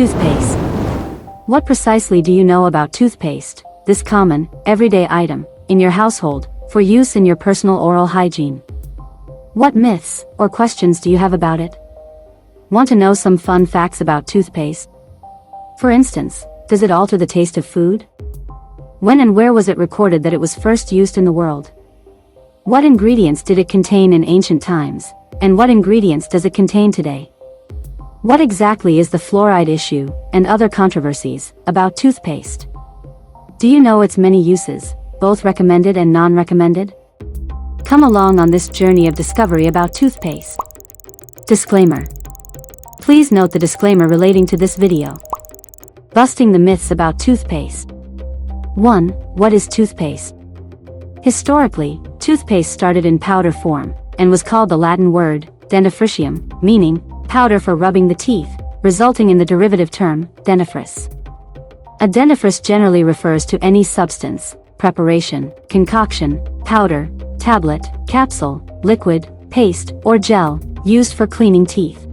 Toothpaste. What precisely do you know about toothpaste, this common, everyday item, in your household, for use in your personal oral hygiene? What myths or questions do you have about it? Want to know some fun facts about toothpaste? For instance, does it alter the taste of food? When and where was it recorded that it was first used in the world? What ingredients did it contain in ancient times, and what ingredients does it contain today? What exactly is the fluoride issue, and other controversies, about toothpaste? Do you know its many uses, both recommended and non-recommended? Come along on this journey of discovery about toothpaste. Disclaimer. Please note the disclaimer relating to this video. Busting the myths about toothpaste. 1. What is toothpaste? Historically, toothpaste started in powder form, and was called the Latin word, dentifricium, meaning, powder for rubbing the teeth, resulting in the derivative term, dentifrice. A dentifrice generally refers to any substance, preparation, concoction, powder, tablet, capsule, liquid, paste, or gel, used for cleaning teeth.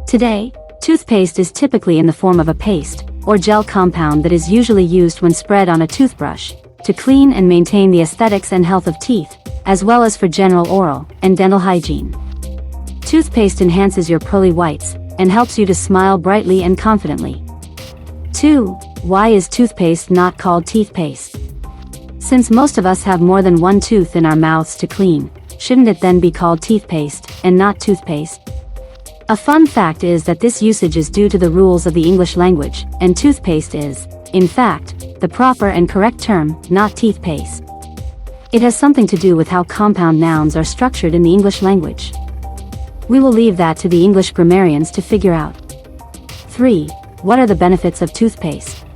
Today, toothpaste is typically in the form of a paste, or gel compound that is usually used when spread on a toothbrush, to clean and maintain the aesthetics and health of teeth, as well as for general oral and dental hygiene. Toothpaste enhances your pearly whites, and helps you to smile brightly and confidently. 2. Why is toothpaste not called teethpaste? Since most of us have more than one tooth in our mouths to clean, shouldn't it then be called teethpaste, and not toothpaste? A fun fact is that this usage is due to the rules of the English language, and toothpaste is, in fact, the proper and correct term, not teethpaste. It has something to do with how compound nouns are structured in the English language. We will leave that to the English grammarians to figure out. 3. What are the benefits of toothpaste?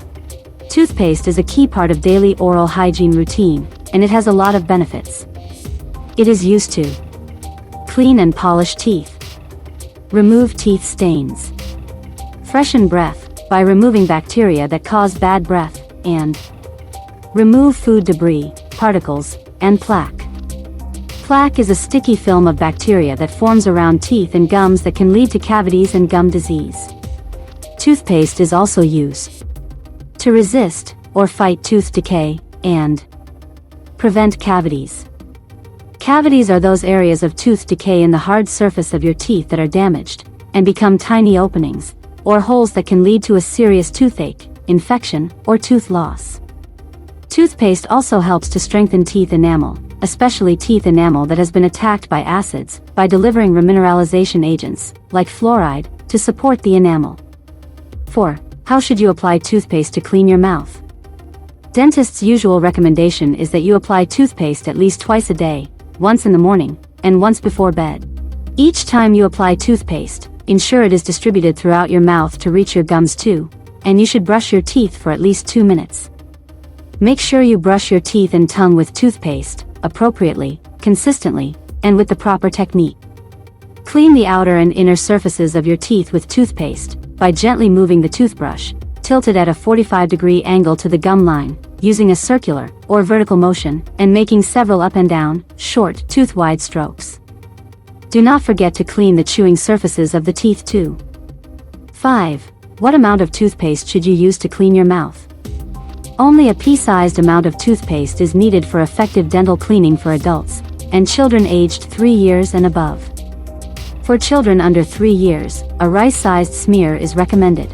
Toothpaste is a key part of daily oral hygiene routine, and it has a lot of benefits. It is used to clean and polish teeth, remove teeth stains, freshen breath, by removing bacteria that cause bad breath, and remove food debris, particles, and plaque. Plaque is a sticky film of bacteria that forms around teeth and gums that can lead to cavities and gum disease. Toothpaste is also used to resist or fight tooth decay and prevent cavities. Cavities are those areas of tooth decay in the hard surface of your teeth that are damaged and become tiny openings, or holes that can lead to a serious toothache, infection, or tooth loss. Toothpaste also helps to strengthen teeth enamel, especially teeth enamel that has been attacked by acids, by delivering remineralisation agents, like fluoride, to support the enamel. 4. How should you apply toothpaste to clean your mouth? Dentists' usual recommendation is that you apply toothpaste at least twice a day, once in the morning, and once before bed. Each time you apply toothpaste, ensure it is distributed throughout your mouth to reach your gums too, and you should brush your teeth for at least 2 minutes. Make sure you brush your teeth and tongue with toothpaste, appropriately, consistently, and with the proper technique. Clean the outer and inner surfaces of your teeth with toothpaste, by gently moving the toothbrush, tilted at a 45-degree angle to the gum line, using a circular, or vertical motion, and making several up and down, short, tooth-wide strokes. Do not forget to clean the chewing surfaces of the teeth too. 5. What amount of toothpaste should you use to clean your mouth? Only a pea-sized amount of toothpaste is needed for effective dental cleaning for adults, and children aged 3 years and above. For children under 3 years, a rice-sized smear is recommended.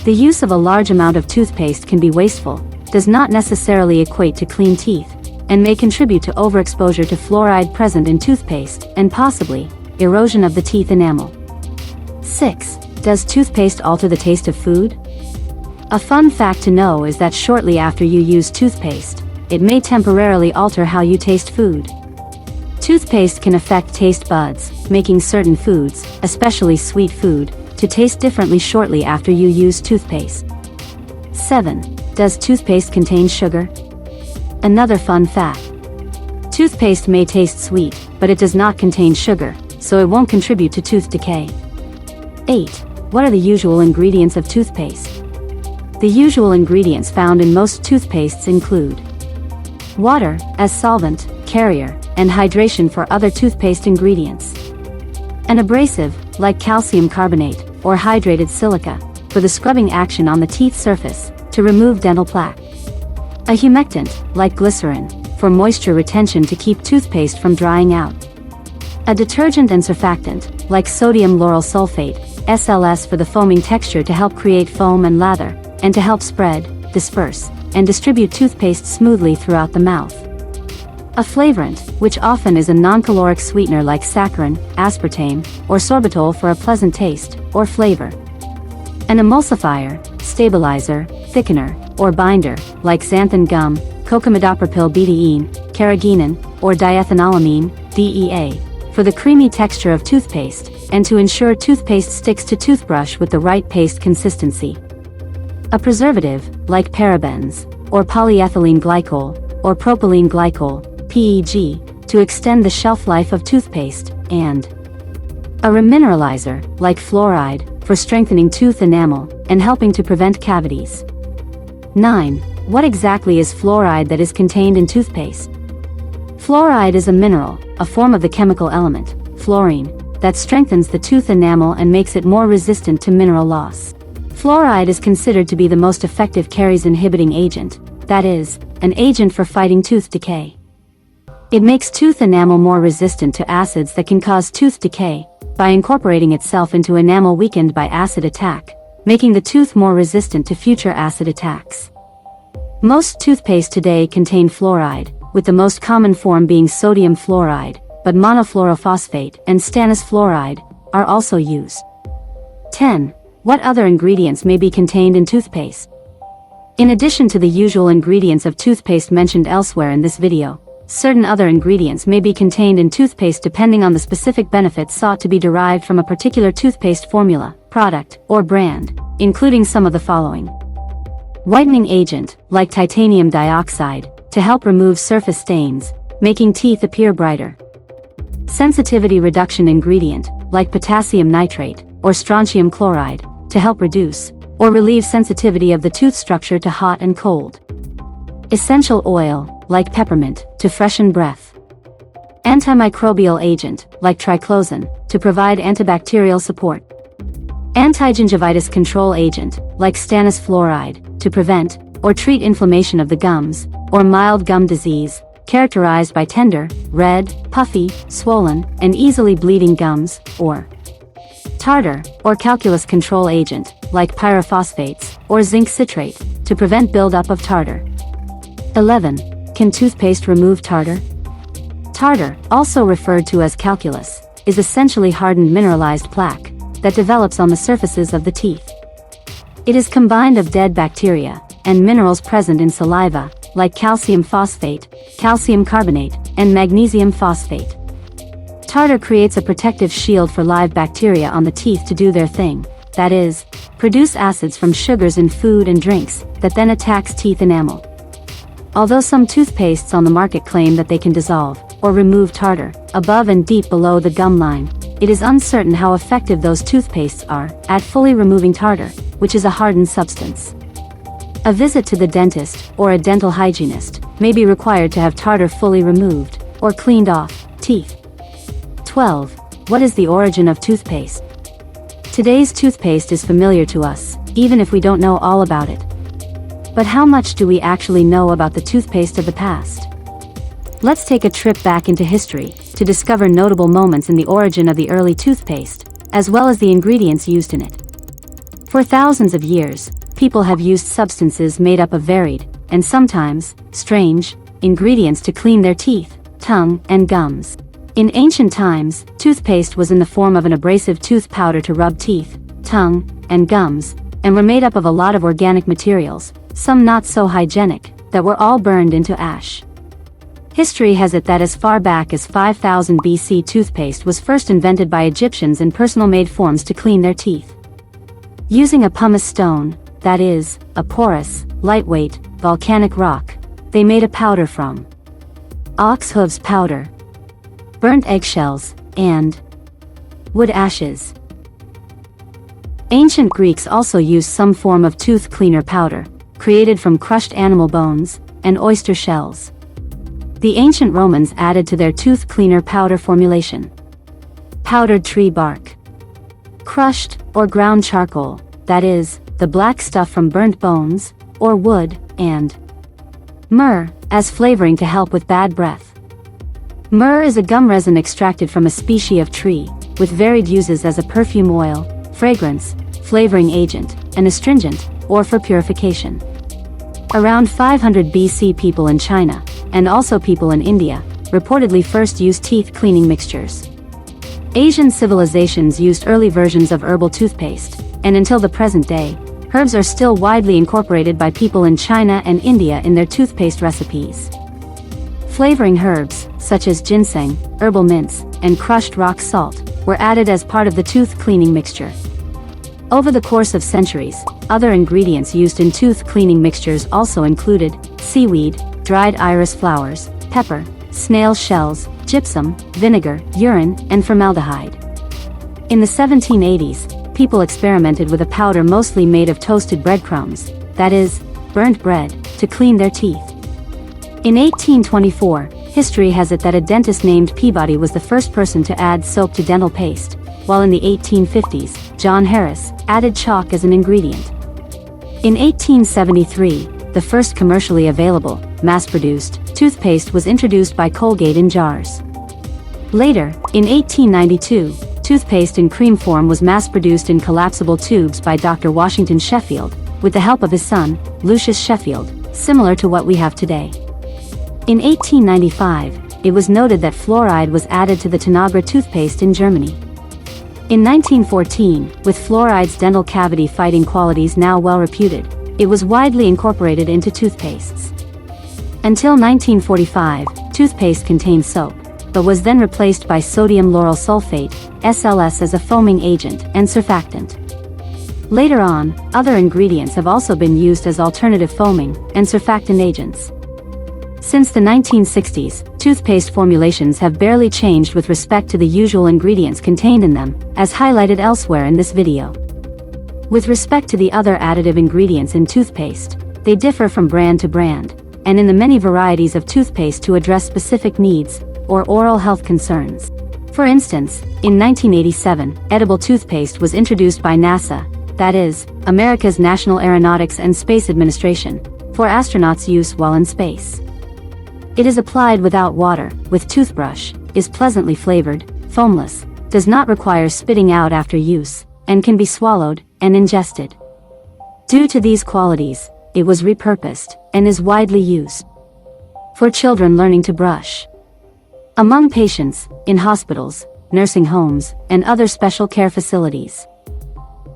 The use of a large amount of toothpaste can be wasteful, does not necessarily equate to clean teeth, and may contribute to overexposure to fluoride present in toothpaste, and possibly, erosion of the teeth enamel. 6. Does toothpaste alter the taste of food? A fun fact to know is that shortly after you use toothpaste, it may temporarily alter how you taste food. Toothpaste can affect taste buds, making certain foods, especially sweet food, to taste differently shortly after you use toothpaste. 7. Does toothpaste contain sugar? Another fun fact. Toothpaste may taste sweet, but it does not contain sugar, so it won't contribute to tooth decay. 8. What are the usual ingredients of toothpaste? The usual ingredients found in most toothpastes include water, as solvent, carrier, and hydration for other toothpaste ingredients. An abrasive, like calcium carbonate, or hydrated silica, for the scrubbing action on the teeth surface, to remove dental plaque. A humectant, like glycerin, for moisture retention to keep toothpaste from drying out. A detergent and surfactant, like sodium lauryl sulfate, S.L.S, for the foaming texture to help create foam and lather, and to help spread, disperse, and distribute toothpaste smoothly throughout the mouth. A flavorant, which often is a non-caloric sweetener like saccharin, aspartame, or sorbitol for a pleasant taste, or flavor. An emulsifier, stabilizer, thickener, or binder, like xanthan gum, cocamidopropyl betaine, carrageenan, or diethanolamine, DEA, for the creamy texture of toothpaste, and to ensure toothpaste sticks to toothbrush with the right paste consistency. A preservative, like parabens, or polyethylene glycol, or propylene glycol, PEG, to extend the shelf life of toothpaste, and a remineralizer, like fluoride, for strengthening tooth enamel, and helping to prevent cavities. 9. What exactly is fluoride that is contained in toothpaste? Fluoride is a mineral, a form of the chemical element, fluorine, that strengthens the tooth enamel and makes it more resistant to mineral loss. Fluoride is considered to be the most effective caries-inhibiting agent, that is, an agent for fighting tooth decay. It makes tooth enamel more resistant to acids that can cause tooth decay, by incorporating itself into enamel weakened by acid attack, making the tooth more resistant to future acid attacks. Most toothpaste today contain fluoride, with the most common form being sodium fluoride, but monofluorophosphate and stannous fluoride are also used. 10. What other ingredients may be contained in toothpaste? In addition to the usual ingredients of toothpaste mentioned elsewhere in this video, certain other ingredients may be contained in toothpaste depending on the specific benefits sought to be derived from a particular toothpaste formula, product, or brand, including some of the following. Whitening agent, like titanium dioxide, to help remove surface stains, making teeth appear brighter. Sensitivity reduction ingredient, like potassium nitrate, or strontium chloride, to help reduce, or relieve sensitivity of the tooth structure to hot and cold. Essential oil, like peppermint, to freshen breath. Antimicrobial agent, like triclosan, to provide antibacterial support. Antigingivitis control agent, like stannous fluoride, to prevent, or treat inflammation of the gums, or mild gum disease, characterized by tender, red, puffy, swollen, and easily bleeding gums, or tartar, or calculus control agent, like pyrophosphates, or zinc citrate, to prevent buildup of tartar. 11. Can toothpaste remove tartar? Tartar, also referred to as calculus, is essentially hardened mineralized plaque that develops on the surfaces of the teeth. It is combined of dead bacteria and minerals present in saliva, like calcium phosphate, calcium carbonate, and magnesium phosphate. Tartar creates a protective shield for live bacteria on the teeth to do their thing, that is, produce acids from sugars in food and drinks that then attacks teeth enamel. Although some toothpastes on the market claim that they can dissolve, or remove tartar, above and deep below the gum line, it is uncertain how effective those toothpastes are at fully removing tartar, which is a hardened substance. A visit to the dentist, or a dental hygienist, may be required to have tartar fully removed, or cleaned off, teeth. 12. What is the origin of toothpaste? Today's toothpaste is familiar to us, even if we don't know all about it. But how much do we actually know about the toothpaste of the past? Let's take a trip back into history, to discover notable moments in the origin of the early toothpaste, as well as the ingredients used in it. For thousands of years, people have used substances made up of varied, and sometimes, strange, ingredients to clean their teeth, tongue, and gums. In ancient times, toothpaste was in the form of an abrasive tooth powder to rub teeth, tongue, and gums, and were made up of a lot of organic materials, some not so hygienic, that were all burned into ash. History has it that as far back as 5000 BC toothpaste was first invented by Egyptians in personal-made forms to clean their teeth. Using a pumice stone, that is, a porous, lightweight, volcanic rock, they made a powder from ox hooves powder, burnt eggshells, and wood ashes. Ancient Greeks also used some form of tooth cleaner powder, created from crushed animal bones and oyster shells. The ancient Romans added to their tooth cleaner powder formulation powdered tree bark, crushed or ground charcoal, that is, the black stuff from burnt bones, or wood, and myrrh, as flavoring to help with bad breath. Myrrh is a gum resin extracted from a species of tree, with varied uses as a perfume oil, fragrance, flavoring agent, an astringent, or for purification. Around 500 BC, people in China, and also people in India, reportedly first used teeth cleaning mixtures. Asian civilizations used early versions of herbal toothpaste, and until the present day, herbs are still widely incorporated by people in China and India in their toothpaste recipes. Flavoring herbs, such as ginseng, herbal mints, and crushed rock salt, were added as part of the tooth cleaning mixture. Over the course of centuries, other ingredients used in tooth cleaning mixtures also included seaweed, dried iris flowers, pepper, snail shells, gypsum, vinegar, urine, and formaldehyde. In the 1780s, people experimented with a powder mostly made of toasted breadcrumbs, that is, burnt bread, to clean their teeth. In 1824, history has it that a dentist named Peabody was the first person to add soap to dental paste, while in the 1850s, John Harris added chalk as an ingredient. In 1873, the first commercially available, mass-produced, toothpaste was introduced by Colgate in jars. Later, in 1892, toothpaste in cream form was mass-produced in collapsible tubes by Dr. Washington Sheffield, with the help of his son, Lucius Sheffield, similar to what we have today. In 1895, it was noted that fluoride was added to the Tanagra toothpaste in Germany. In 1914, with fluoride's dental cavity fighting qualities now well reputed, it was widely incorporated into toothpastes. Until 1945, toothpaste contained soap, but was then replaced by sodium lauryl sulfate, S.L.S, as a foaming agent and surfactant. Later on, other ingredients have also been used as alternative foaming and surfactant agents. Since the 1960s, toothpaste formulations have barely changed with respect to the usual ingredients contained in them, as highlighted elsewhere in this video. With respect to the other additive ingredients in toothpaste, they differ from brand to brand, and in the many varieties of toothpaste to address specific needs or oral health concerns. For instance, in 1987, edible toothpaste was introduced by NASA, that is, America's National Aeronautics and Space Administration, for astronauts' use while in space. It is applied without water, with toothbrush, is pleasantly flavored, foamless, does not require spitting out after use, and can be swallowed and ingested. Due to these qualities, it was repurposed and is widely used for children learning to brush, among patients, in hospitals, nursing homes, and other special care facilities,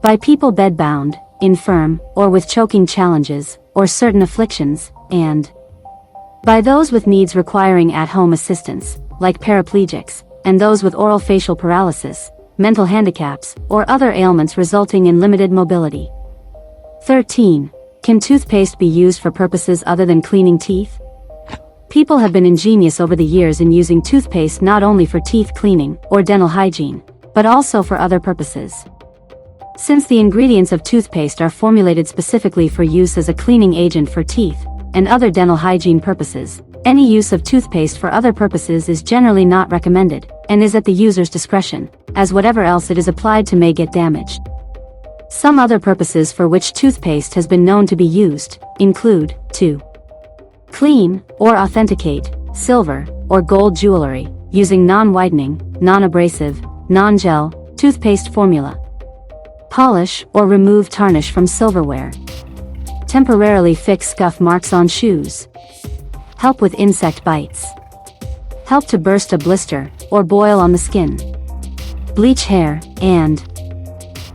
by people bedbound, infirm, or with choking challenges, or certain afflictions, and by those with needs requiring at-home assistance, like paraplegics, and those with oral facial paralysis, mental handicaps, or other ailments resulting in limited mobility. 13. Can toothpaste be used for purposes other than cleaning teeth? People have been ingenious over the years in using toothpaste not only for teeth cleaning or dental hygiene, but also for other purposes. Since the ingredients of toothpaste are formulated specifically for use as a cleaning agent for teeth and other dental hygiene purposes, any use of toothpaste for other purposes is generally not recommended, and is at the user's discretion, as whatever else it is applied to may get damaged. Some other purposes for which toothpaste has been known to be used include to clean or authenticate silver or gold jewelry using non-whitening, non-abrasive, non-gel toothpaste formula, polish or remove tarnish from silverware, temporarily fix scuff marks on shoes, help with insect bites, help to burst a blister or boil on the skin, bleach hair, and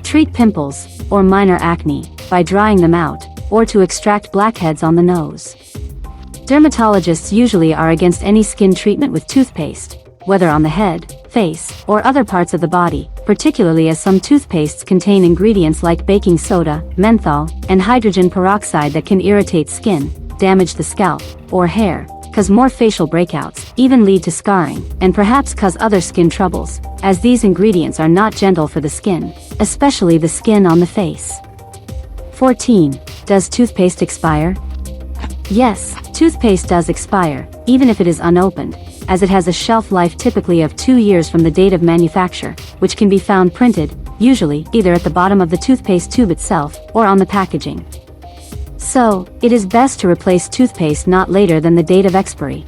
treat pimples or minor acne by drying them out, or to extract blackheads on the nose. Dermatologists usually are against any skin treatment with toothpaste, whether on the head, face, or other parts of the body, particularly as some toothpastes contain ingredients like baking soda, menthol, and hydrogen peroxide that can irritate skin, damage the scalp or hair, cause more facial breakouts, even lead to scarring, and perhaps cause other skin troubles, as these ingredients are not gentle for the skin, especially the skin on the face. 14. Does toothpaste expire? Yes, toothpaste does expire, even if it is unopened, as it has a shelf life typically of 2 years from the date of manufacture, which can be found printed usually either at the bottom of the toothpaste tube itself or on the packaging. So, it is best to replace toothpaste not later than the date of expiry.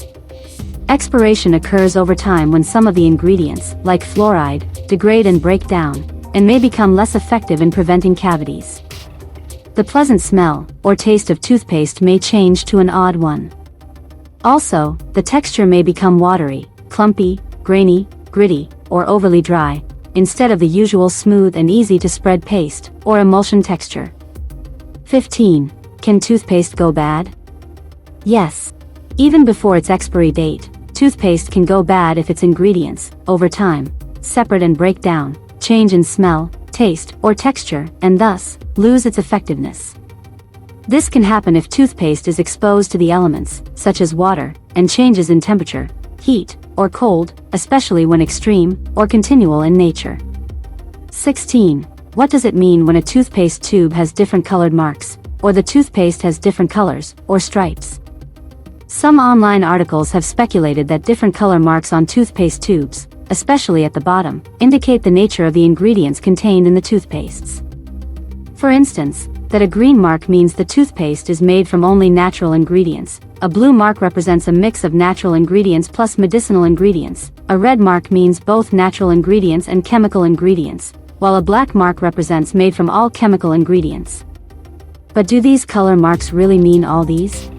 Expiration occurs over time when some of the ingredients, like fluoride, degrade and break down, and may become less effective in preventing cavities. The pleasant smell or taste of toothpaste may change to an odd one. Also, the texture may become watery, clumpy, grainy, gritty, or overly dry, instead of the usual smooth and easy to spread paste or emulsion texture. 15. Can toothpaste go bad? Yes. Even before its expiry date, toothpaste can go bad if its ingredients, over time, separate and break down, change in smell, taste, or texture, and thus, lose its effectiveness. This can happen if toothpaste is exposed to the elements, such as water, and changes in temperature, heat, or cold, especially when extreme or continual in nature. 16. What does it mean when a toothpaste tube has different colored marks, or the toothpaste has different colors, or stripes? Some online articles have speculated that different color marks on toothpaste tubes, especially at the bottom, indicate the nature of the ingredients contained in the toothpastes. For instance, that a green mark means the toothpaste is made from only natural ingredients, a blue mark represents a mix of natural ingredients plus medicinal ingredients, a red mark means both natural ingredients and chemical ingredients, while a black mark represents made from all chemical ingredients. But do these color marks really mean all these?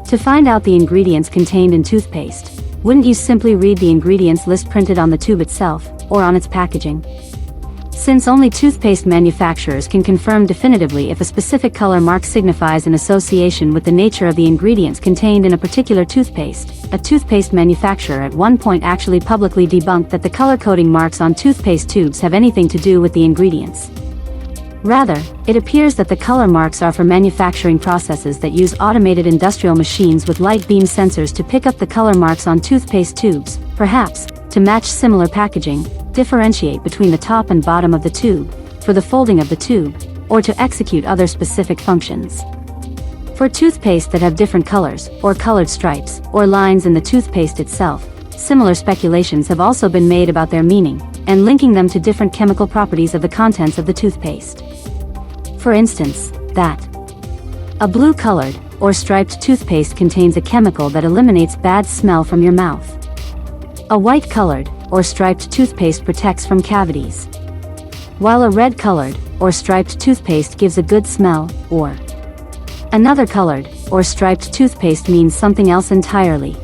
To find out the ingredients contained in toothpaste, wouldn't you simply read the ingredients list printed on the tube itself, or on its packaging? Since only toothpaste manufacturers can confirm definitively if a specific color mark signifies an association with the nature of the ingredients contained in a particular toothpaste, a toothpaste manufacturer at one point actually publicly debunked that the color coding marks on toothpaste tubes have anything to do with the ingredients. Rather, it appears that the color marks are for manufacturing processes that use automated industrial machines with light beam sensors to pick up the color marks on toothpaste tubes, perhaps to match similar packaging, differentiate between the top and bottom of the tube, for the folding of the tube, or to execute other specific functions. For toothpaste that have different colors, or colored stripes, or lines in the toothpaste itself, similar speculations have also been made about their meaning, and linking them to different chemical properties of the contents of the toothpaste. For instance, that a blue-colored, or striped toothpaste contains a chemical that eliminates bad smell from your mouth. A white-colored, or striped toothpaste protects from cavities, while a red-colored, or striped toothpaste gives a good smell, or another colored, or striped toothpaste means something else entirely.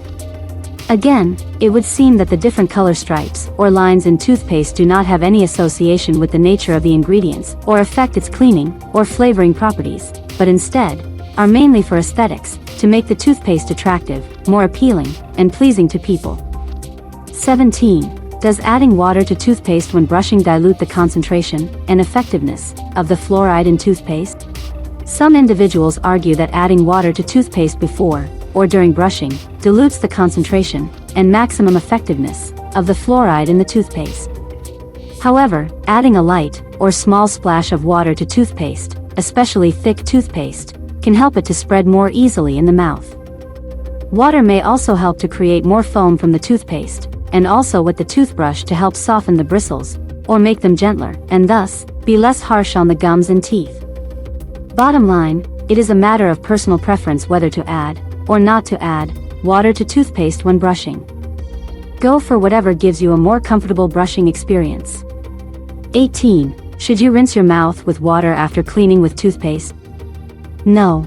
Again, it would seem that the different color stripes, or lines in toothpaste do not have any association with the nature of the ingredients, or affect its cleaning, or flavoring properties, but instead, are mainly for aesthetics, to make the toothpaste attractive, more appealing, and pleasing to people. 17. Does adding water to toothpaste when brushing dilute the concentration and effectiveness of the fluoride in toothpaste? Some individuals argue that adding water to toothpaste before or during brushing dilutes the concentration and maximum effectiveness of the fluoride in the toothpaste. However, adding a light or small splash of water to toothpaste, especially thick toothpaste, can help it to spread more easily in the mouth. Water may also help to create more foam from the toothpaste, and also with the toothbrush to help soften the bristles, or make them gentler, and thus, be less harsh on the gums and teeth. Bottom line, it is a matter of personal preference whether to add, or not to add, water to toothpaste when brushing. Go for whatever gives you a more comfortable brushing experience. 18. Should you rinse your mouth with water after cleaning with toothpaste? No.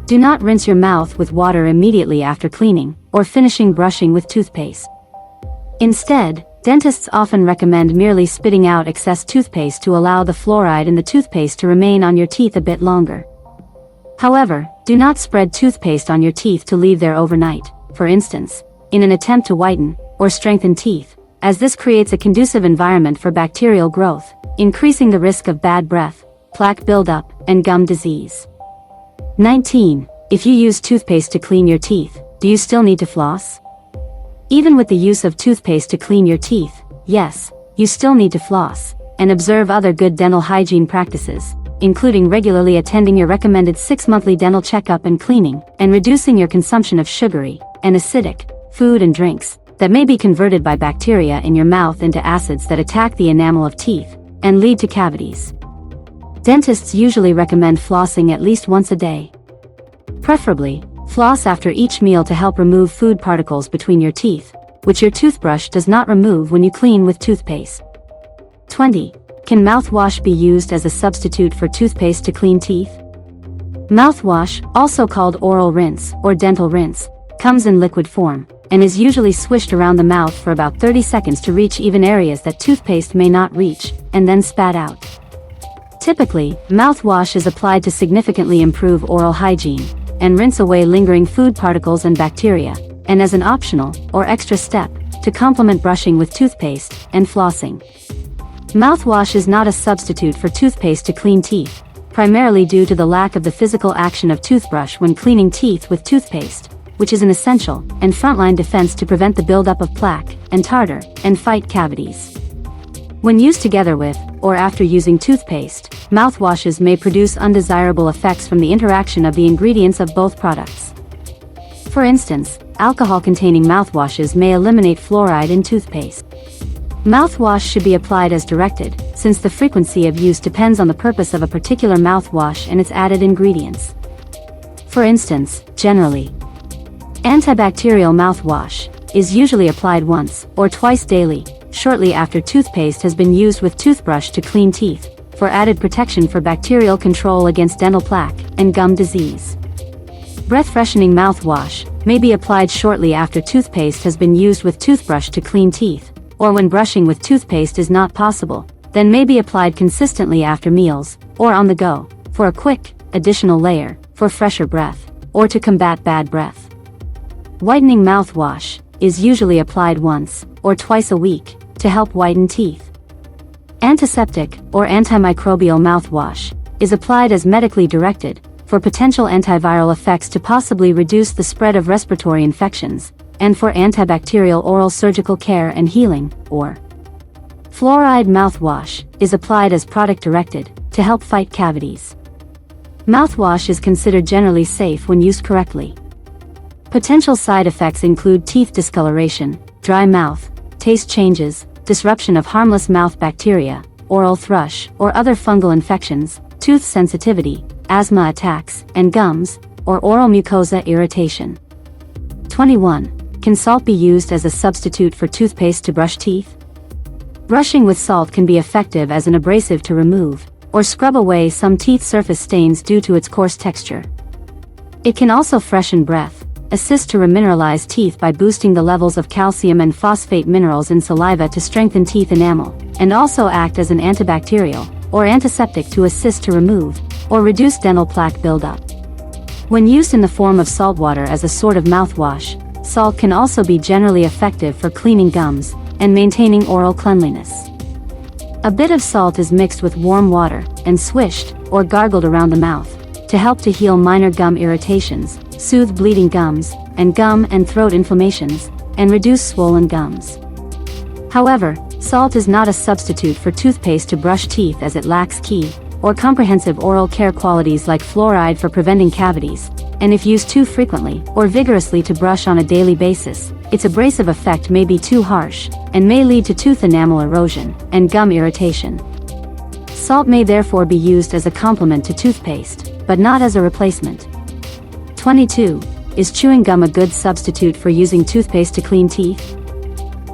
Do not rinse your mouth with water immediately after cleaning, or finishing brushing with toothpaste. Instead, dentists often recommend merely spitting out excess toothpaste to allow the fluoride in the toothpaste to remain on your teeth a bit longer. However, do not spread toothpaste on your teeth to leave there overnight, for instance, in an attempt to whiten or strengthen teeth, as this creates a conducive environment for bacterial growth, increasing the risk of bad breath, plaque buildup, and gum disease. 19. If you use toothpaste to clean your teeth, do you still need to floss? Even with the use of toothpaste to clean your teeth, yes, you still need to floss, and observe other good dental hygiene practices, including regularly attending your recommended 6-monthly dental checkup and cleaning, and reducing your consumption of sugary and acidic food and drinks that may be converted by bacteria in your mouth into acids that attack the enamel of teeth, and lead to cavities. Dentists usually recommend flossing at least once a day. Preferably, floss after each meal to help remove food particles between your teeth, which your toothbrush does not remove when you clean with toothpaste. 20. Can mouthwash be used as a substitute for toothpaste to clean teeth? Mouthwash, also called oral rinse or dental rinse, comes in liquid form, and is usually swished around the mouth for about 30 seconds to reach even areas that toothpaste may not reach, and then spat out. Typically, mouthwash is applied to significantly improve oral hygiene, and rinse away lingering food particles and bacteria, and as an optional, or extra step, to complement brushing with toothpaste, and flossing. Mouthwash is not a substitute for toothpaste to clean teeth, primarily due to the lack of the physical action of toothbrush when cleaning teeth with toothpaste, which is an essential and frontline defense to prevent the buildup of plaque and tartar and fight cavities. When used together with, or after using toothpaste, mouthwashes may produce undesirable effects from the interaction of the ingredients of both products. For instance, alcohol-containing mouthwashes may eliminate fluoride in toothpaste. Mouthwash should be applied as directed, since the frequency of use depends on the purpose of a particular mouthwash and its added ingredients. For instance, generally, antibacterial mouthwash is usually applied once or twice daily, shortly after toothpaste has been used with toothbrush to clean teeth, for added protection for bacterial control against dental plaque and gum disease. Breath-freshening mouthwash may be applied shortly after toothpaste has been used with toothbrush to clean teeth, or when brushing with toothpaste is not possible, then may be applied consistently after meals, or on the go, for a quick, additional layer, for fresher breath, or to combat bad breath. Whitening mouthwash is usually applied once, or twice a week, to help whiten teeth. Antiseptic, or antimicrobial mouthwash, is applied as medically directed, for potential antiviral effects to possibly reduce the spread of respiratory infections, and for antibacterial oral surgical care and healing, or fluoride mouthwash, is applied as product-directed, to help fight cavities. Mouthwash is considered generally safe when used correctly. Potential side effects include teeth discoloration, dry mouth, taste changes, disruption of harmless mouth bacteria, oral thrush or other fungal infections, tooth sensitivity, asthma attacks, and gums, or oral mucosa irritation. 21. Can salt be used as a substitute for toothpaste to brush teeth? Brushing with salt can be effective as an abrasive to remove, or scrub away some teeth surface stains due to its coarse texture. It can also freshen breath, assist to remineralize teeth by boosting the levels of calcium and phosphate minerals in saliva to strengthen teeth enamel, and also act as an antibacterial, or antiseptic to assist to remove, or reduce dental plaque buildup. When used in the form of salt water as a sort of mouthwash, salt can also be generally effective for cleaning gums, and maintaining oral cleanliness. A bit of salt is mixed with warm water, and swished, or gargled around the mouth, to help to heal minor gum irritations, soothe bleeding gums, and gum and throat inflammations, and reduce swollen gums. However, salt is not a substitute for toothpaste to brush teeth as it lacks key, or comprehensive oral care qualities like fluoride for preventing cavities, and if used too frequently or vigorously to brush on a daily basis, its abrasive effect may be too harsh, and may lead to tooth enamel erosion and gum irritation. Salt may therefore be used as a complement to toothpaste, but not as a replacement. 22. Is chewing gum a good substitute for using toothpaste to clean teeth?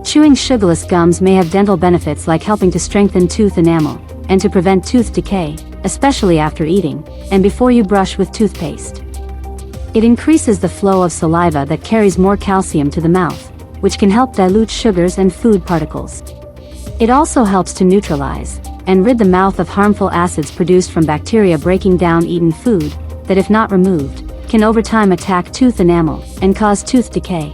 Chewing sugarless gums may have dental benefits like helping to strengthen tooth enamel, and to prevent tooth decay, especially after eating, and before you brush with toothpaste. It increases the flow of saliva that carries more calcium to the mouth, which can help dilute sugars and food particles. It also helps to neutralize and rid the mouth of harmful acids produced from bacteria breaking down eaten food, that if not removed, can over time attack tooth enamel and cause tooth decay.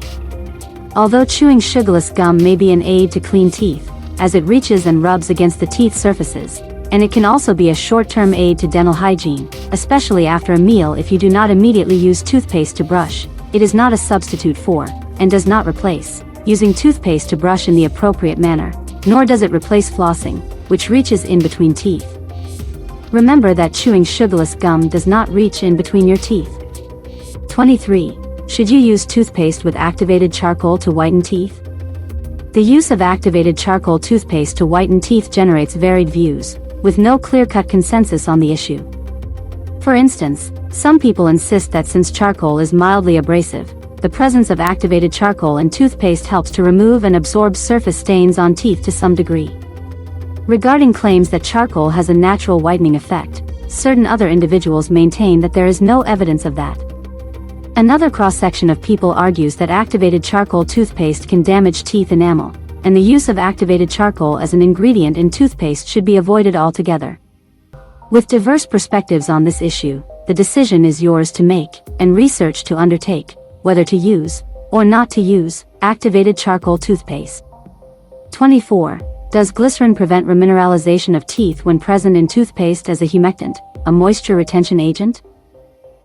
Although chewing sugarless gum may be an aid to clean teeth, as it reaches and rubs against the teeth surfaces, and it can also be a short-term aid to dental hygiene, especially after a meal if you do not immediately use toothpaste to brush, it is not a substitute for, and does not replace, using toothpaste to brush in the appropriate manner, nor does it replace flossing, which reaches in between teeth. Remember that chewing sugarless gum does not reach in between your teeth. 23. Should you use toothpaste with activated charcoal to whiten teeth? The use of activated charcoal toothpaste to whiten teeth generates varied views, with no clear-cut consensus on the issue. For instance, some people insist that since charcoal is mildly abrasive, the presence of activated charcoal in toothpaste helps to remove and absorb surface stains on teeth to some degree. Regarding claims that charcoal has a natural whitening effect, certain other individuals maintain that there is no evidence of that. Another cross-section of people argues that activated charcoal toothpaste can damage teeth enamel, and the use of activated charcoal as an ingredient in toothpaste should be avoided altogether. With diverse perspectives on this issue, the decision is yours to make, and research to undertake, whether to use, or not to use, activated charcoal toothpaste. 24. Does glycerin prevent remineralisation of teeth when present in toothpaste as a humectant, a moisture retention agent?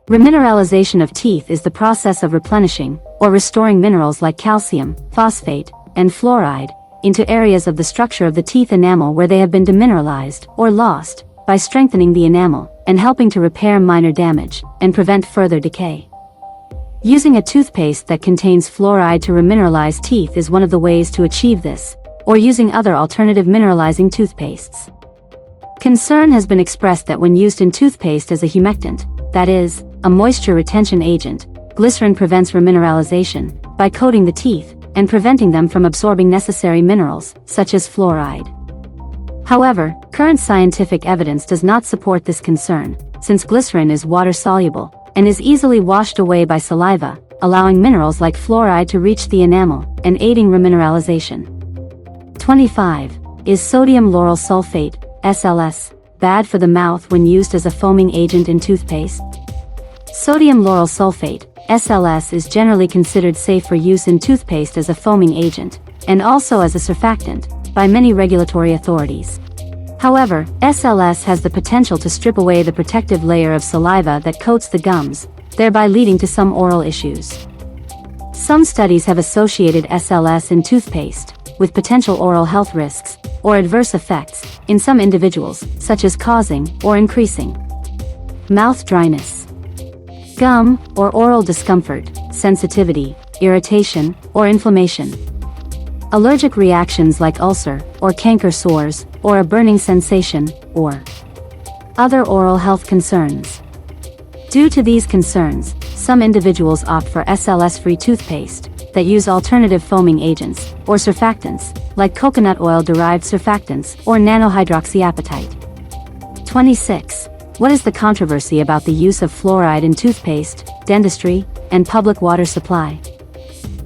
Remineralisation of teeth is the process of replenishing, or restoring minerals like calcium, phosphate, and fluoride, into areas of the structure of the teeth enamel where they have been demineralized, or lost, by strengthening the enamel, and helping to repair minor damage, and prevent further decay. Using a toothpaste that contains fluoride to remineralize teeth is one of the ways to achieve this, or using other alternative mineralizing toothpastes. Concern has been expressed that when used in toothpaste as a humectant, that is, a moisture retention agent, glycerin prevents remineralization by coating the teeth and preventing them from absorbing necessary minerals, such as fluoride. However, current scientific evidence does not support this concern, since glycerin is water-soluble and is easily washed away by saliva, allowing minerals like fluoride to reach the enamel and aiding remineralization. 25. Is sodium lauryl sulfate, S.L.S, bad for the mouth when used as a foaming agent in toothpaste? Sodium lauryl sulfate, S.L.S, is generally considered safe for use in toothpaste as a foaming agent, and also as a surfactant, by many regulatory authorities. However, S.L.S has the potential to strip away the protective layer of saliva that coats the gums, thereby leading to some oral issues. Some studies have associated S.L.S in toothpaste with potential oral health risks, or adverse effects, in some individuals, such as causing or increasing mouth dryness, gum or oral discomfort, sensitivity, irritation, or inflammation, allergic reactions like ulcer or canker sores, or a burning sensation, or other oral health concerns. Due to these concerns, some individuals opt for S.L.S-free toothpaste that use alternative foaming agents, or surfactants, like coconut oil-derived surfactants or nanohydroxyapatite. 26. What is the controversy about the use of fluoride in toothpaste, dentistry, and public water supply?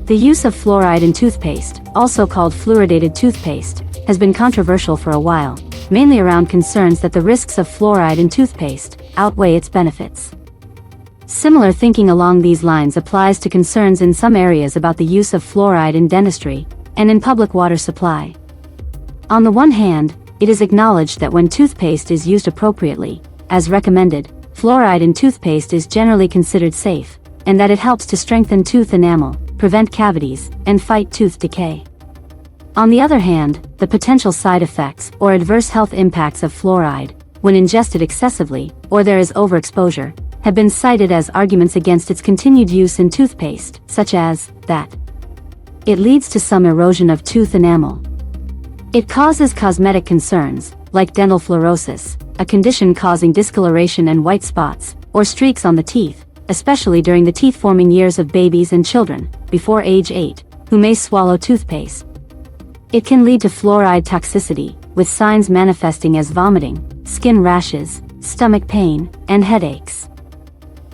The use of fluoride in toothpaste, also called fluoridated toothpaste, has been controversial for a while, mainly around concerns that the risks of fluoride in toothpaste outweigh its benefits. Similar thinking along these lines applies to concerns in some areas about the use of fluoride in dentistry and in public water supply. On the one hand, it is acknowledged that when toothpaste is used appropriately, as recommended, fluoride in toothpaste is generally considered safe, and that it helps to strengthen tooth enamel, prevent cavities, and fight tooth decay. On the other hand, the potential side effects or adverse health impacts of fluoride, when ingested excessively, or there is overexposure, have been cited as arguments against its continued use in toothpaste, such as, that it leads to some erosion of tooth enamel. It causes cosmetic concerns, like dental fluorosis, a condition causing discoloration and white spots, or streaks on the teeth, especially during the teeth-forming years of babies and children, before age 8, who may swallow toothpaste. It can lead to fluoride toxicity, with signs manifesting as vomiting, skin rashes, stomach pain, and headaches.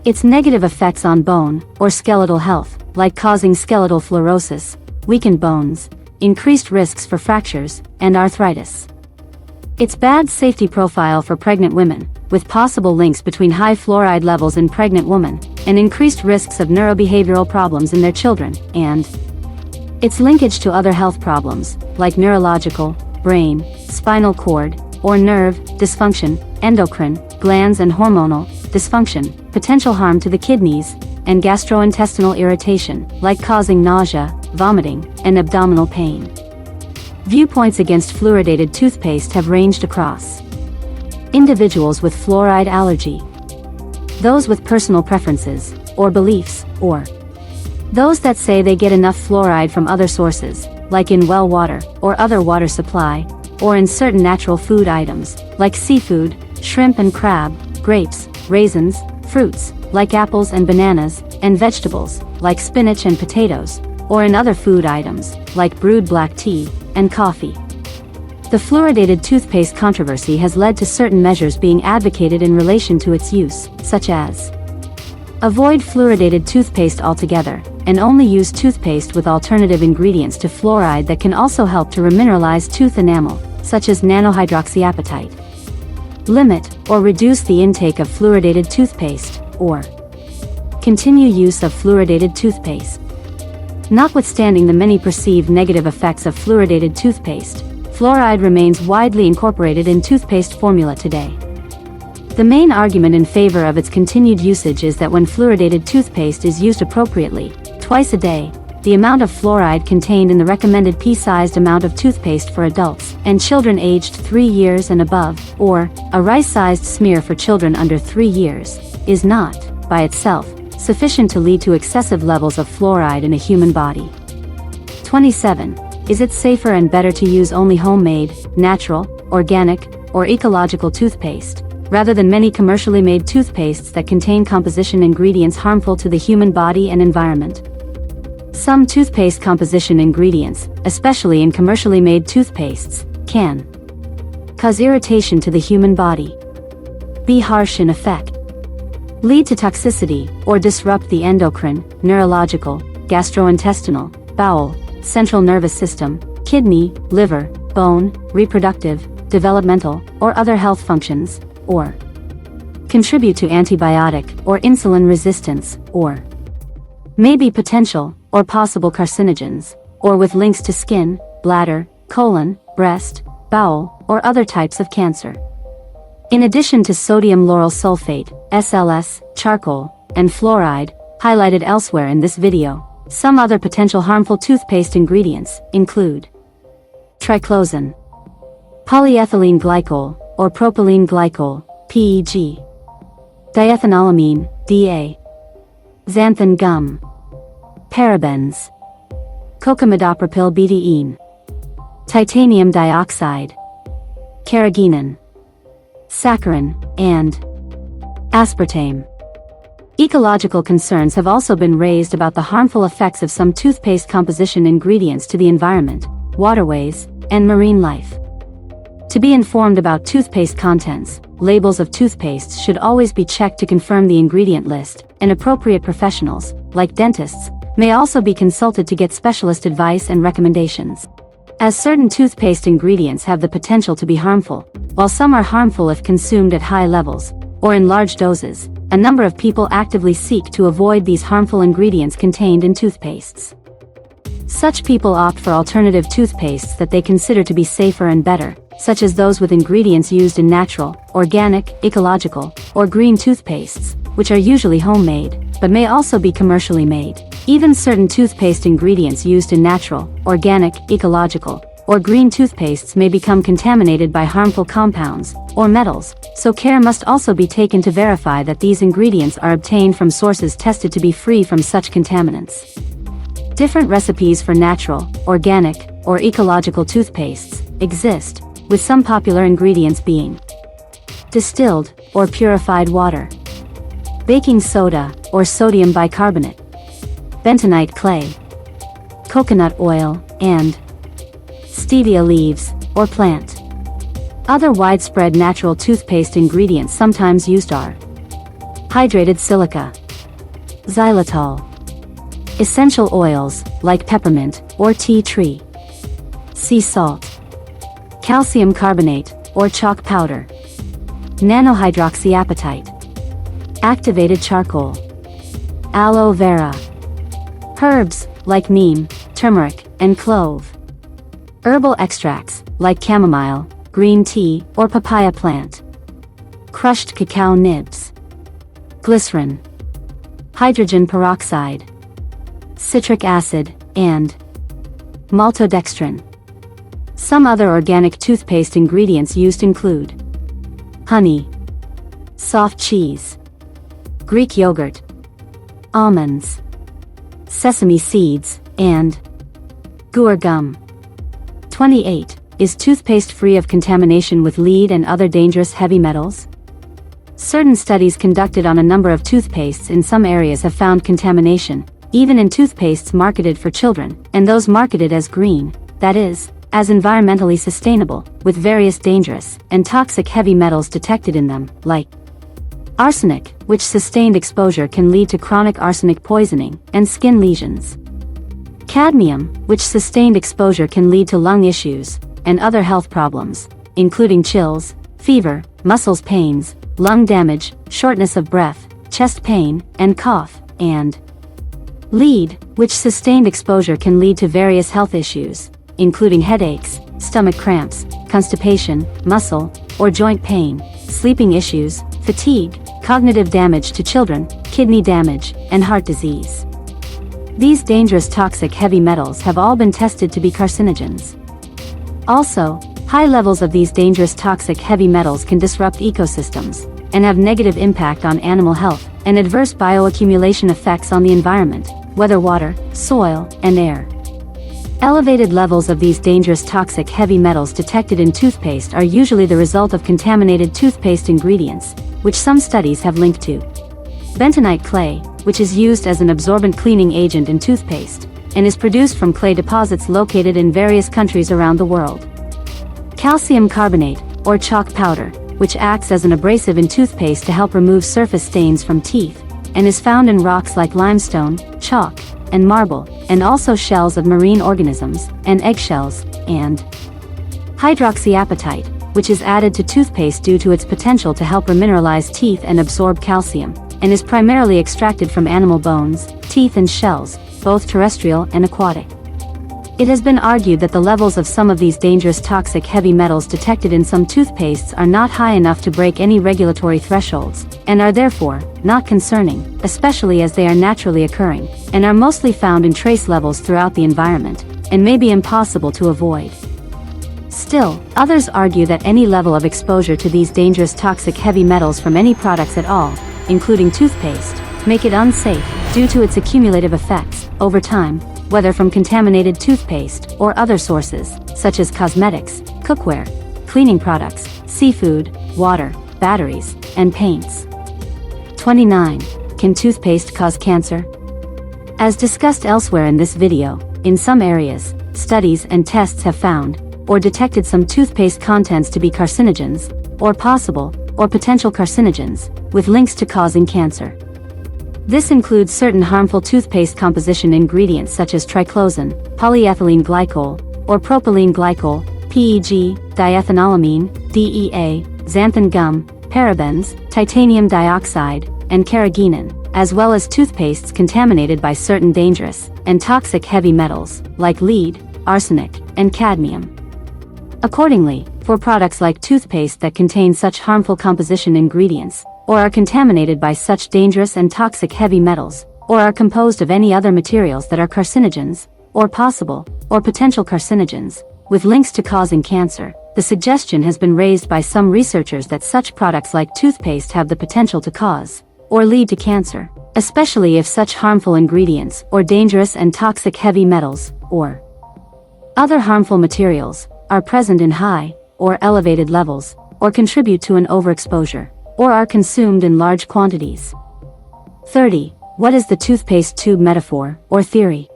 Its negative effects on bone or skeletal health, like causing skeletal fluorosis, weakened bones, increased risks for fractures, and arthritis. Its bad safety profile for pregnant women, with possible links between high fluoride levels in pregnant women and increased risks of neurobehavioral problems in their children, and its linkage to other health problems, like neurological, brain, spinal cord, or nerve dysfunction, endocrine, glands and hormonal dysfunction, potential harm to the kidneys, and gastrointestinal irritation, like causing nausea, vomiting, and abdominal pain. Viewpoints against fluoridated toothpaste have ranged across individuals with fluoride allergy, those with personal preferences, or beliefs, or those that say they get enough fluoride from other sources, like in well water or other water supply, or in certain natural food items, like seafood, shrimp and crab, grapes, raisins, fruits, like apples and bananas, and vegetables, like spinach and potatoes, or in other food items, like brewed black tea and coffee. The fluoridated toothpaste controversy has led to certain measures being advocated in relation to its use, such as avoid fluoridated toothpaste altogether, and only use toothpaste with alternative ingredients to fluoride that can also help to remineralize tooth enamel, such as nanohydroxyapatite. Limit or reduce the intake of fluoridated toothpaste, or continue use of fluoridated toothpaste. Notwithstanding the many perceived negative effects of fluoridated toothpaste, fluoride remains widely incorporated in toothpaste formula today. The main argument in favor of its continued usage is that when fluoridated toothpaste is used appropriately, twice a day, the amount of fluoride contained in the recommended pea-sized amount of toothpaste for adults and children aged 3 years and above, or a rice-sized smear for children under 3 years, is not, by itself, sufficient to lead to excessive levels of fluoride in a human body. 27. Is it safer and better to use only homemade, natural, organic, or ecological toothpaste, rather than many commercially made toothpastes that contain composition ingredients harmful to the human body and environment? Some toothpaste composition ingredients, especially in commercially made toothpastes, can cause irritation to the human body, be harsh in effect, lead to toxicity, or disrupt the endocrine, neurological, gastrointestinal, bowel, central nervous system, kidney, liver, bone, reproductive, developmental, or other health functions, or contribute to antibiotic or insulin resistance, or may be potential or possible carcinogens, or with links to skin, bladder, colon, breast, bowel, or other types of cancer. In addition to sodium lauryl sulfate, S.L.S, charcoal, and fluoride, highlighted elsewhere in this video, some other potential harmful toothpaste ingredients include triclosan, polyethylene glycol, or propylene glycol, PEG, diethanolamine, DA, xanthan gum, parabens, cocamidopropyl betaine, titanium dioxide, carrageenan, saccharin, and aspartame. Ecological concerns have also been raised about the harmful effects of some toothpaste composition ingredients to the environment, waterways, and marine life. To be informed about toothpaste contents, labels of toothpastes should always be checked to confirm the ingredient list, and appropriate professionals, like dentists, may also be consulted to get specialist advice and recommendations. As certain toothpaste ingredients have the potential to be harmful, while some are harmful if consumed at high levels, or in large doses, a number of people actively seek to avoid these harmful ingredients contained in toothpastes. Such people opt for alternative toothpastes that they consider to be safer and better, such as those with ingredients used in natural, organic, ecological, or green toothpastes, which are usually homemade, but may also be commercially made. Even certain toothpaste ingredients used in natural, organic, ecological, or green toothpastes may become contaminated by harmful compounds, or metals, so care must also be taken to verify that these ingredients are obtained from sources tested to be free from such contaminants. Different recipes for natural, organic, or ecological toothpastes exist, with some popular ingredients being distilled or purified water, baking soda or sodium bicarbonate, bentonite clay, coconut oil, and stevia leaves or plant. Other widespread natural toothpaste ingredients sometimes used are hydrated silica, xylitol, essential oils like peppermint or tea tree, sea salt, calcium carbonate or chalk powder, nanohydroxyapatite, activated charcoal, aloe vera, herbs like neem, turmeric, and clove, herbal extracts like chamomile, green tea, or papaya plant, crushed cacao nibs, glycerin, hydrogen peroxide, citric acid, and maltodextrin. Some other organic toothpaste ingredients used include honey, soft cheese, Greek yogurt, almonds, sesame seeds, and Goo or gum. 28. Is toothpaste free of contamination with lead and other dangerous heavy metals? Certain studies conducted on a number of toothpastes in some areas have found contamination, even in toothpastes marketed for children, and those marketed as green, that is, as environmentally sustainable, with various dangerous and toxic heavy metals detected in them, like arsenic, which sustained exposure can lead to chronic arsenic poisoning and skin lesions. Cadmium, which sustained exposure can lead to lung issues and other health problems, including chills, fever, muscles pains, lung damage, shortness of breath, chest pain, and cough, and lead, which sustained exposure can lead to various health issues, including headaches, stomach cramps, constipation, muscle or joint pain, sleeping issues, fatigue, cognitive damage to children, kidney damage, and heart disease. These dangerous toxic heavy metals have all been tested to be carcinogens. Also, high levels of these dangerous toxic heavy metals can disrupt ecosystems and have negative impact on animal health and adverse bioaccumulation effects on the environment, whether water, soil, and air. Elevated levels of these dangerous toxic heavy metals detected in toothpaste are usually the result of contaminated toothpaste ingredients, which some studies have linked to bentonite clay, which is used as an absorbent cleaning agent in toothpaste, and is produced from clay deposits located in various countries around the world. Calcium carbonate, or chalk powder, which acts as an abrasive in toothpaste to help remove surface stains from teeth, and is found in rocks like limestone, chalk, and marble, and also shells of marine organisms, and eggshells, and hydroxyapatite, which is added to toothpaste due to its potential to help remineralize teeth and absorb calcium, and is primarily extracted from animal bones, teeth and shells, both terrestrial and aquatic. It has been argued that the levels of some of these dangerous toxic heavy metals detected in some toothpastes are not high enough to break any regulatory thresholds, and are therefore not concerning, especially as they are naturally occurring, and are mostly found in trace levels throughout the environment, and may be impossible to avoid. Still, others argue that any level of exposure to these dangerous toxic heavy metals from any products at all, including toothpaste, make it unsafe, due to its accumulative effects, over time, whether from contaminated toothpaste or other sources, such as cosmetics, cookware, cleaning products, seafood, water, batteries, and paints. 29. Can toothpaste cause cancer? As discussed elsewhere in this video, in some areas, studies and tests have found, or detected some toothpaste contents to be carcinogens, or possible, or potential carcinogens, with links to causing cancer. This includes certain harmful toothpaste composition ingredients such as triclosan, polyethylene glycol, or propylene glycol, PEG, diethanolamine, DEA, xanthan gum, parabens, titanium dioxide, and carrageenan, as well as toothpastes contaminated by certain dangerous and toxic heavy metals, like lead, arsenic, and cadmium. Accordingly, for products like toothpaste that contain such harmful composition ingredients, or are contaminated by such dangerous and toxic heavy metals, or are composed of any other materials that are carcinogens, or possible, or potential carcinogens, with links to causing cancer, the suggestion has been raised by some researchers that such products like toothpaste have the potential to cause, or lead to cancer, especially if such harmful ingredients, or dangerous and toxic heavy metals, or other harmful materials, are present in high, or elevated levels, or contribute to an overexposure, or are consumed in large quantities. 30. What is the toothpaste tube metaphor, or theory?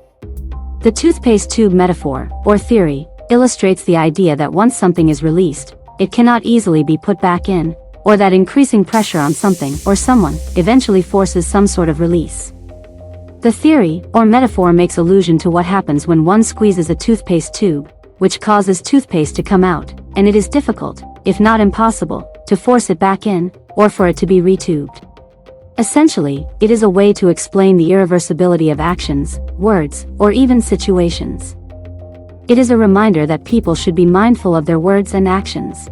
The toothpaste tube metaphor, or theory, illustrates the idea that once something is released, it cannot easily be put back in, or that increasing pressure on something or someone eventually forces some sort of release. The theory, or metaphor, makes allusion to what happens when one squeezes a toothpaste tube, which causes toothpaste to come out, and it is difficult, if not impossible, to force it back in, or for it to be retubed. Essentially, it is a way to explain the irreversibility of actions, words, or even situations. It is a reminder that people should be mindful of their words and actions.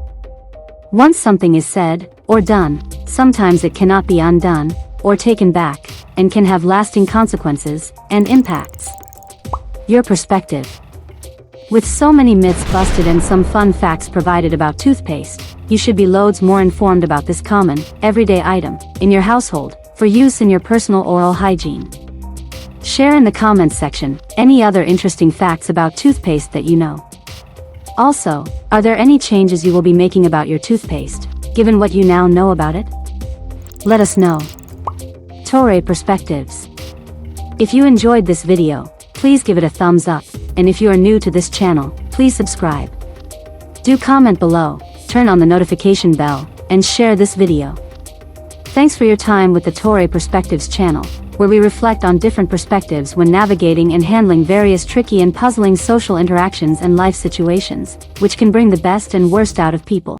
Once something is said, or done, sometimes it cannot be undone, or taken back, and can have lasting consequences and impacts. Your perspective. With so many myths busted and some fun facts provided about toothpaste, you should be loads more informed about this common, everyday item, in your household, for use in your personal oral hygiene. Share in the comments section any other interesting facts about toothpaste that you know. Also, are there any changes you will be making about your toothpaste, given what you now know about it? Let us know. Toray Perspectives. If you enjoyed this video, please give it a thumbs up, and if you are new to this channel, please subscribe. Do comment below, turn on the notification bell, and share this video. Thanks for your time with the Toray Perspectives channel, where we reflect on different perspectives when navigating and handling various tricky and puzzling social interactions and life situations, which can bring the best and worst out of people.